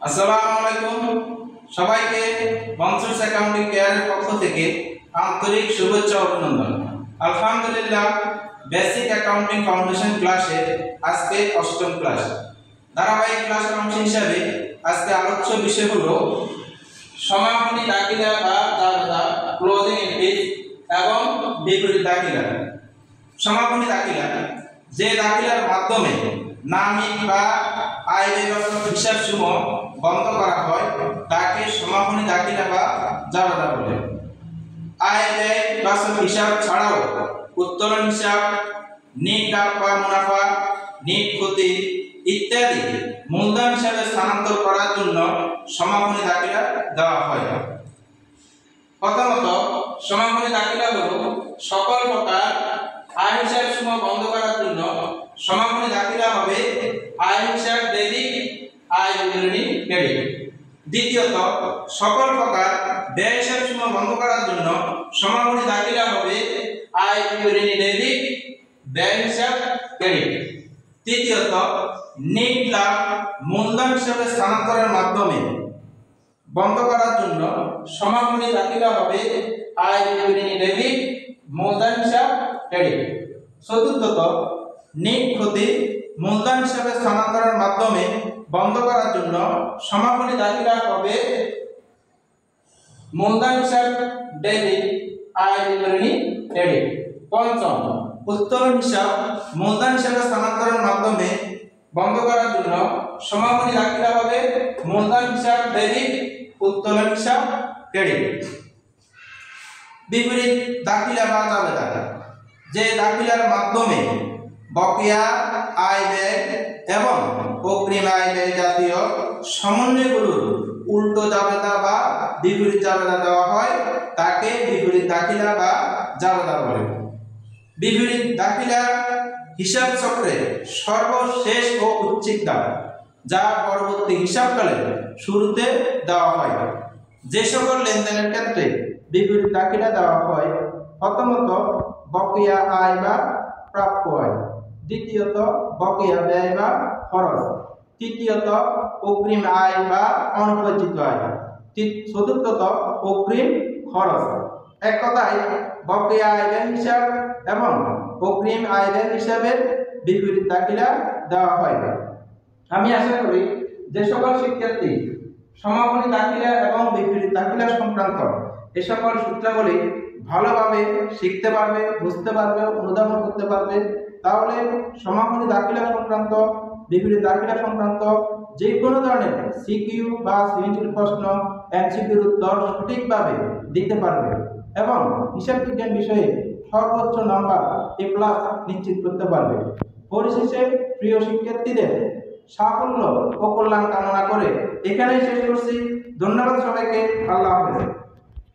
আসসালামু আলাইকুম সবাইকে মনসুরস অ্যাকাউন্টিং কেয়ারের পক্ষ থেকে আন্তরিক শুভেচ্ছা ও অভিনন্দন। আলহামদুলিল্লাহ, বেসিক অ্যাকাউন্টিং ফাউন্ডেশন ক্লাসে আজকে অষ্টম ক্লাস ধারাবাহিক ক্লাসের অংশ হিসাবে আজকে আলোচ্য বিষয় হলো সমাপনী দাখিলা বা জাবেদা, ক্লোজিং এন্ট্রিজ এবং বিপরীত দাখিলা। সমাপনী দাখিলা যে দাখিলার মাধ্যমে নামিক বা আয় ব্যয় হিসাব সমূহ বন্ধ করা হয় তাকে সমাপনী দাখিলা বা জাবেদা বলে। আয় ব্যয় বাস্তব হিসাব ছাড়াও উত্তোলন হিসাব, নেট লাভ বা মুনাফা, নেট ক্ষতি ইত্যাদি মূলধন হিসাবে স্থানান্তর করার জন্য সমাপনী দাখিলা দেওয়া হয়। প্রথমত, সমাপনী দাখিলা হলো সকল প্রকার আয় হিসাব সমূহ বন্ধ করার জন্য সমাপনী দাখিলা হবে আয় হিসাব ডেবিট, আয় বিবরণী ক্রেডিট। দ্বিতীয়ত, সকল প্রকার ব্যয় হিসাব সমূহ বন্ধ করার জন্য সমাপনী দাখিলা হবে আয় বিবরণী ডেবিট, ব্যয় হিসাব ক্রেডিট। তৃতীয়ত, নেট লাভ মূলধন হিসাবে স্থানান্তরের মাধ্যমে বন্ধ করার জন্য সমাপনী দাখিলা হবে আয় বিবরণী ডেবিট, মূলধন হিসাব ক্রেডিট। চতুর্থত, নেট ক্ষতি মূলধন হিসাবে স্থানান্তরের মাধ্যমে বন্ধ করার জন্য সমাপনী দাখিলা হবে মূলধন হিসাব ডেবিট, আয় বিবরণী ক্রেডিট। পঞ্চম, উত্তোলন হিসাব মূলধন হিসাবে স্থানান্তরের মাধ্যমে বন্ধ করার জন্য সমাপনী দাখিলা হবে মূলধন হিসাব ডেবিট, উত্তোলন হিসাব ক্রেডিট। বিপরীত দাখিলা বা জাবেদা যে দাখিলার মাধ্যমে বকেয়া আয় ব্যয় এবং অগ্রিম আয় ব্যয় জাতীয় সমন্বয়গুলোর উল্টো জাবেদা বা বিপরীত জাবেদা দেওয়া হয় তাকে বিপরীত দাখিলা বা জাবেদা বলে। বিপরীত দাখিলা হিসাব চক্রের সর্বশেষ ও উচ্ছিক দাম যা পরবর্তী হিসাবকালে শুরুতে দেওয়া হয়। যে সকল লেনদেনের ক্ষেত্রে বিপরীত দাখিলা দেওয়া হয়, প্রথমত বকেয়া আয় বা প্রাপ্য আয়, দ্বিতীয়ত বকেয়া ব্যয় বা খরচ, তৃতীয়ত অগ্রিম আয় বা অনুপস্থিত আয়, চতুর্থত অগ্রিম খরচ। এক কথায় বকেয়া আয় ব্যয় হিসাব এবং অগ্রিম আয় ব্যয় হিসাবের বিপরীত দাখিলা দেওয়া হয়। আমি আশা করি যে সকল শিক্ষার্থী সমাপনী দাখিলা এবং বিপরীত দাখিলা সংক্রান্ত এ সকল সূত্রাবলী ভালোভাবে শিখতে পারবে, বুঝতে পারবে, অনুধাবন করতে পারবে, তাহলে সমাপনী দাখিলা সংক্রান্ত, বিপরীত দাখিলা সংক্রান্ত যে কোনো ধরনের সিকিউ বা সিইটির প্রশ্ন, এমসিকিউর উত্তর সঠিকভাবে দিতে পারবে এবং হিসাব বিজ্ঞান বিষয়ে সর্বোচ্চ নাম্বার এ প্লাস নিশ্চিত করতে পারবে। পরিশেষে প্রিয় শিক্ষার্থীদের সাফল্য ও কল্যাণ কামনা করে এখানেই শেষ করছি। ধন্যবাদ সবাইকে। আল্লাহ হাফেজ।